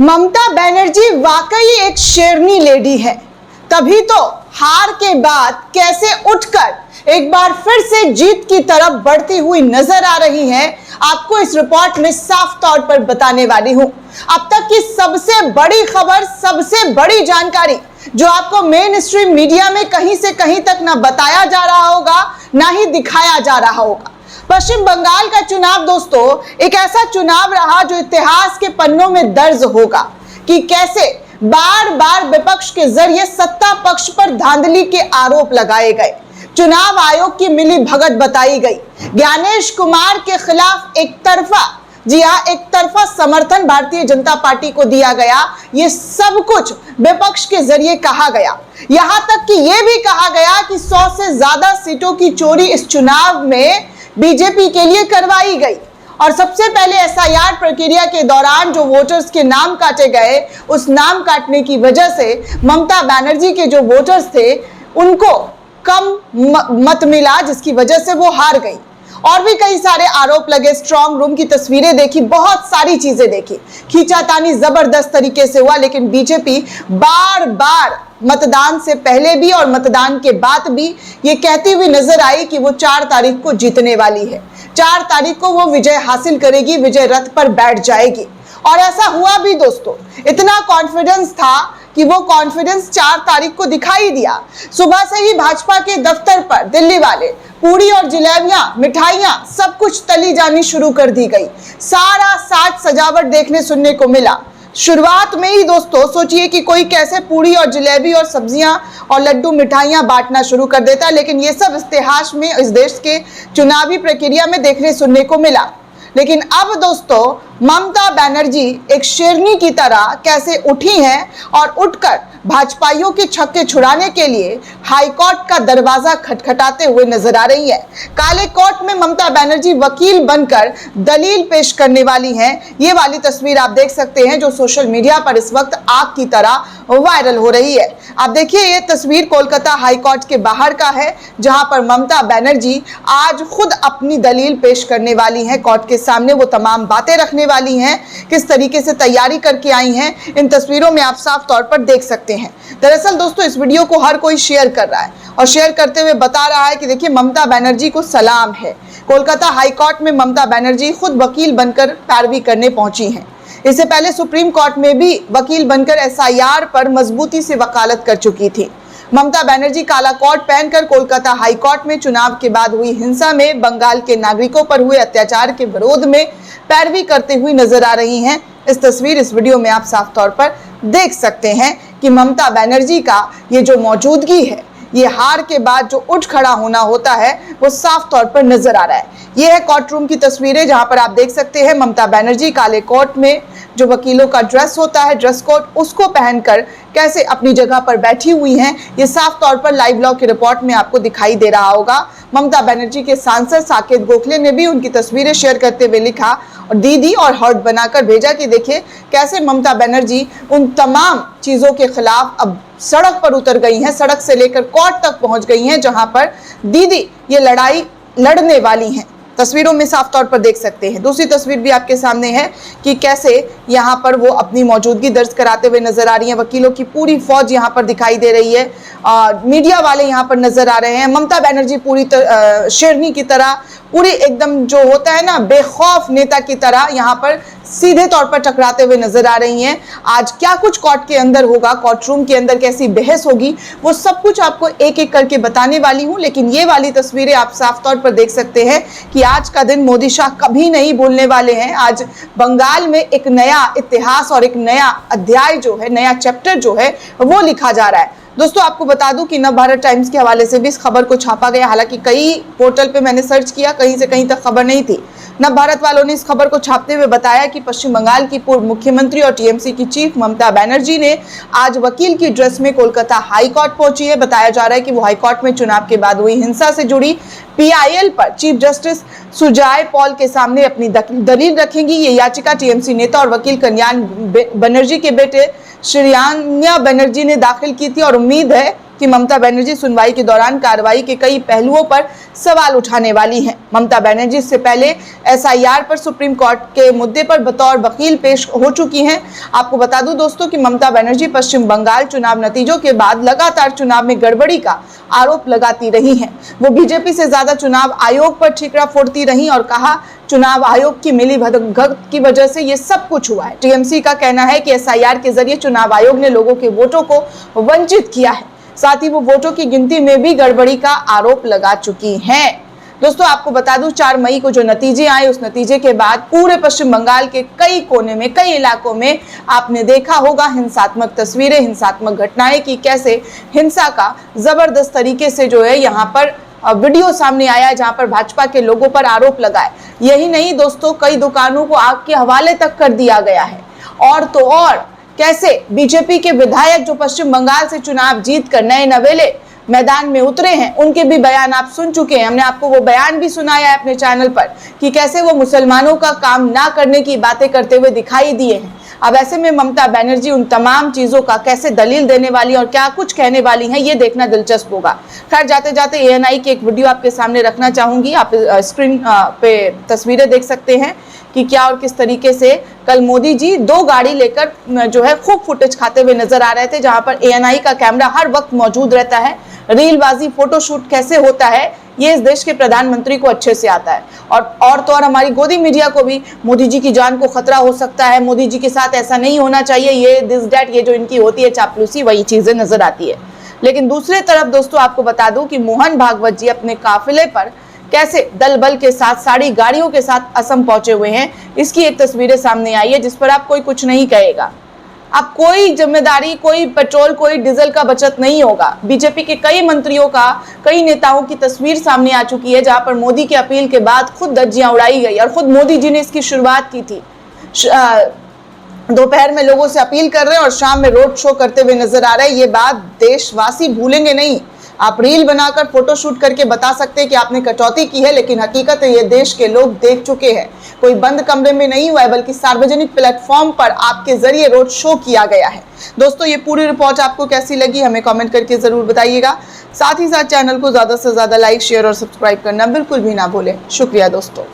ममता बनर्जी वाकई एक शेरनी लेडी है, तभी तो हार के बाद कैसे उठकर एक बार फिर से जीत की तरफ बढ़ती हुई नजर आ रही है, आपको इस रिपोर्ट में साफ तौर पर बताने वाली हूं। अब तक की सबसे बड़ी खबर, सबसे बड़ी जानकारी जो आपको मेन स्ट्रीम मीडिया में कहीं से कहीं तक ना बताया जा रहा होगा, ना ही दिखाया जा रहा होगा। पश्चिम बंगाल का चुनाव दोस्तों एक ऐसा चुनाव रहा जो इतिहास के पन्नों में दर्ज होगा कि कैसे बार बार विपक्ष के जरिए सत्ता पक्ष पर धांधली के आरोप लगाए गए, चुनाव आयोग की मिली भगत बताई गई, ज्ञानेश कुमार के खिलाफ एक तरफा समर्थन भारतीय जनता पार्टी को दिया गया। ये सब कुछ विपक्ष के जरिए कहा गया, यहां तक कि यह भी कहा गया कि 100 से ज्यादा सीटों की चोरी इस चुनाव में बीजेपी के लिए करवाई गई। और सबसे पहले एसआईआर प्रक्रिया के दौरान जो वोटर्स के नाम काटे गए, उस नाम काटने की वजह से ममता बनर्जी के जो वोटर्स थे उनको कम मत मिला, जिसकी वजह से वो हार गई। और भी कई सारे आरोप लगे, स्ट्रांग रूम की तस्वीरें देखी, बहुत सारी चीजें देखी, खींचातानी जबरदस्त तरीके से हुआ। लेकिन बीजेपी बार बार मतदान से पहले भी और मतदान के बाद भी ये कहती हुई नजर आई कि वो 4 तारीख को जीतने वाली है, 4 तारीख को वो विजय हासिल करेगी, विजय रथ पर बैठ जाएगी। और ऐसा हुआ भी दोस्तों, इतना कॉन्फिडेंस था कि वो कॉन्फिडेंस 4 तारीख को दिखाई दिया। सुबह से ही भाजपा के दफ्तर पर दिल्ली वाले पूरी और जलेबियां, मिठाइयां सब कुछ तली जानी शुरू कर दी गई। सारा साज सजावट देखने सुनने को मिला। शुरुआत में ही दोस्तों सोचिए कि कोई कैसे पूरी और जलेबी और सब्जियां और लड्डू मिठाइयां बांटना शुरू कर देता, लेकिन ये सब इतिहास में इस देश के चुनावी प्रक्रिया में देखने सुनने को मिला। लेकिन अब दोस्तों ममता बनर्जी एक शेरनी की तरह कैसे उठी हैं और उठकर भाजपाइयों के छक्के छुड़ाने के लिए हाईकोर्ट का दरवाजा खटखटाते हुए नजर आ रही है। काले कोर्ट में ममता बनर्जी वकील बनकर दलील पेश करने वाली हैं। ये वाली तस्वीर आप देख सकते हैं जो सोशल मीडिया पर इस वक्त आग की तरह वायरल हो रही है। आप देखिए ये तस्वीर कोलकाता हाईकोर्ट के बाहर का है, जहां पर ममता बनर्जी आज खुद अपनी दलील पेश करने वाली हैं कोर्ट के सामने। वो तमाम बातें रखने वाली हैं, किस तरीके से तैयारी करके आई हैं, इन तस्वीरों में आप साफ तौर पर देख सकते हैं। दरअसल दोस्तों इस वीडियो को हर कोई शेयर कर रहा है और शेयर करते हुए बता रहा है कि देखिए ममता बनर्जी को सलाम है। कोलकाता हाईकोर्ट में ममता बनर्जी खुद वकील बनकर पैरवी करने पहुंची हैं। इससे पहले सुप्रीम कोर्ट में भी वकील बनकर एसआईआर पर मजबूती से वकालत कर चुकी थी। ममता बनर्जी काला कोट पहनकर कोलकाता हाईकोर्ट में चुनाव के बाद हुई हिंसा में बंगाल के नागरिकों पर हुए अत्याचार के विरोध में पैरवी करते हुई नजर आ रही हैं। इस तस्वीर, इस वीडियो में आप साफ तौर पर देख सकते हैं कि ममता बनर्जी का ये जो मौजूदगी है, ये हार के बाद जो उठ खड़ा होना होता है, वो साफ तौर पर नजर आ रहा है। ये है कोर्ट रूम की तस्वीरें, जहां पर आप देख सकते हैं ममता बनर्जी काले कोट में जो वकीलों का ड्रेस होता है, ड्रेस कोड, उसको पहनकर कैसे अपनी जगह पर बैठी हुई हैं। ये साफ तौर पर लाइव ब्लॉग की रिपोर्ट में आपको दिखाई दे रहा होगा। ममता बनर्जी के सांसद साकेत गोखले ने भी उनकी तस्वीरें शेयर करते हुए लिखा और दीदी और हार्ट बनाकर भेजा कि देखिए कैसे ममता बनर्जी उन तमाम चीजों के खिलाफ अब सड़क पर उतर गई हैं, सड़क से लेकर कोर्ट तक पहुंच गई हैं, जहां पर दीदी ये लड़ाई लड़ने वाली हैं। तस्वीरों में साफ तौर पर देख सकते हैं। दूसरी तस्वीर भी आपके सामने है कि कैसे यहाँ पर वो अपनी मौजूदगी दर्ज कराते हुए नजर आ रही है। वकीलों की पूरी फौज यहाँ पर दिखाई दे रही है, मीडिया वाले यहाँ पर नजर आ रहे हैं। ममता बनर्जी पूरी शेरनी की तरह, पूरी एकदम जो होता है ना बेखौफ नेता की तरह यहाँ पर सीधे तौर पर टकराते हुए नजर आ रही हैं। आज क्या कुछ कोर्ट के अंदर होगा, कोर्ट रूम के अंदर कैसी बहस होगी, वो सब कुछ आपको एक एक करके बताने वाली हूं। लेकिन ये वाली तस्वीरें आप साफ तौर पर देख सकते हैं कि आज का दिन मोदी शाह कभी नहीं भूलने वाले हैं। आज बंगाल में एक नया इतिहास और एक नया अध्याय जो है, नया चैप्टर जो है वो लिखा जा रहा है। दोस्तों आपको बता दूं कि नवभारत टाइम्स के हवाले से भी इस खबर को छापा गया। हालांकि कई पोर्टल पे मैंने सर्च किया, कहीं से कहीं तक खबर नहीं थी। नवभारत वालों ने इस खबर को छापते हुए बताया कि पश्चिम बंगाल की पूर्व मुख्यमंत्री और टीएमसी की चीफ ममता बनर्जी ने आज वकील की ड्रेस में कोलकाता हाईकोर्ट पहुंची है। बताया जा रहा है कि वो हाईकोर्ट में चुनाव के बाद हुई हिंसा से जुड़ी पीआईएल पर चीफ जस्टिस सुजय पॉल के सामने अपनी दलील रखेंगी। ये याचिका टीएमसी नेता और वकील कल्याण बनर्जी के बेटे श्रेयान्या बनर्जी ने दाखिल की थी और उम्मीद है कि ममता बनर्जी सुनवाई के दौरान कार्रवाई के कई पहलुओं पर सवाल उठाने वाली हैं। ममता बनर्जी इससे पहले एसआईआर पर सुप्रीम कोर्ट के मुद्दे पर बतौर वकील पेश हो चुकी हैं। आपको बता दूं दोस्तों कि ममता बनर्जी पश्चिम बंगाल चुनाव नतीजों के बाद लगातार चुनाव में गड़बड़ी का आरोप लगाती रही हैं। वो बीजेपी से ज्यादा चुनाव आयोग पर ठीकरा फोड़ती रही और कहा चुनाव आयोग की मिलीभगत की वजह से ये सब कुछ हुआ है। टीएमसी का कहना है कि एसआईआर के जरिए चुनाव आयोग ने लोगों के वोटों को वंचित किया है, साथ ही वो वोटों की गिनती में भी गड़बड़ी का आरोप लगा चुकी हैं। दोस्तों आपको बता दूं 4 मई को जो नतीजे आए उस नतीजे के बाद पूरे पश्चिम बंगाल के कई कोने में, कई इलाकों में आपने देखा होगा हिंसात्मक तस्वीरें, हिंसात्मक घटनाएं की कैसे हिंसा का जबरदस्त तरीके से जो है यहाँ पर वीडियो सामने आया, जहां पर भाजपा के लोगों पर आरोप लगाए। यही नहीं दोस्तों, कई दुकानों को आग के हवाले तक कर दिया गया है। और तो और कैसे बीजेपी के विधायक जो पश्चिम बंगाल से चुनाव जीत कर नए नवेले मैदान में उतरे हैं, उनके भी बयान आप सुन चुके हैं। हमने आपको वो बयान भी सुनाया है अपने चैनल पर कि कैसे वो मुसलमानों का काम ना करने की बातें करते हुए दिखाई दिए हैं। अब ऐसे में ममता बनर्जी उन तमाम चीजों का कैसे दलील देने वाली और क्या कुछ कहने वाली हैं, ये देखना दिलचस्प होगा। खैर जाते जाते एएनआई की एक वीडियो आपके सामने रखना चाहूंगी। आप स्क्रीन पे तस्वीरें देख सकते हैं कि क्या और किस तरीके से कल मोदी जी 2 गाड़ी लेकर जो है खूब फुटेज खाते हुए नजर आ रहे थे, जहां पर एएनआई का कैमरा हर वक्त मौजूद रहता है। रीलबाजी, फोटोशूट कैसे होता है ये इस देश के प्रधानमंत्री को अच्छे से आता है। और तो और हमारी गोदी मीडिया को भी मोदी जी की जान को खतरा हो सकता है, मोदी जी के साथ ऐसा नहीं होना चाहिए, ये दिस डैट, ये जो इनकी होती है चापलूसी, वही चीजें नजर आती है। लेकिन दूसरे तरफ दोस्तों आपको बता दूं कि मोहन भागवत जी अपने काफिले पर कैसे दल बल के साथ, सारी गाड़ियों के साथ असम पहुंचे हुए हैं, इसकी एक तस्वीरें सामने आई है, जिस पर आप कोई कुछ नहीं कहेगा। अब कोई जिम्मेदारी, कोई पेट्रोल, कोई डीजल का बचत नहीं होगा। बीजेपी के कई मंत्रियों का, कई नेताओं की तस्वीर सामने आ चुकी है, जहां पर मोदी की अपील के बाद खुद धज्जियां उड़ाई गई और खुद मोदी जी ने इसकी शुरुआत की थी। दोपहर में लोगों से अपील कर रहे हैं और शाम में रोड शो करते हुए नजर आ रहे हैं। ये बात देशवासी भूलेंगे नहीं। आप रील बनाकर, फोटो शूट करके बता सकते हैं कि आपने कटौती की है, लेकिन हकीकत है ये देश के लोग देख चुके हैं। कोई बंद कमरे में नहीं हुआ है, बल्कि सार्वजनिक प्लेटफॉर्म पर आपके जरिए रोड शो किया गया है। दोस्तों ये पूरी रिपोर्ट आपको कैसी लगी हमें कमेंट करके जरूर बताइएगा। साथ ही साथ चैनल को ज्यादा से ज्यादा लाइक, शेयर और सब्सक्राइब करना बिल्कुल भी ना भूलें। शुक्रिया दोस्तों।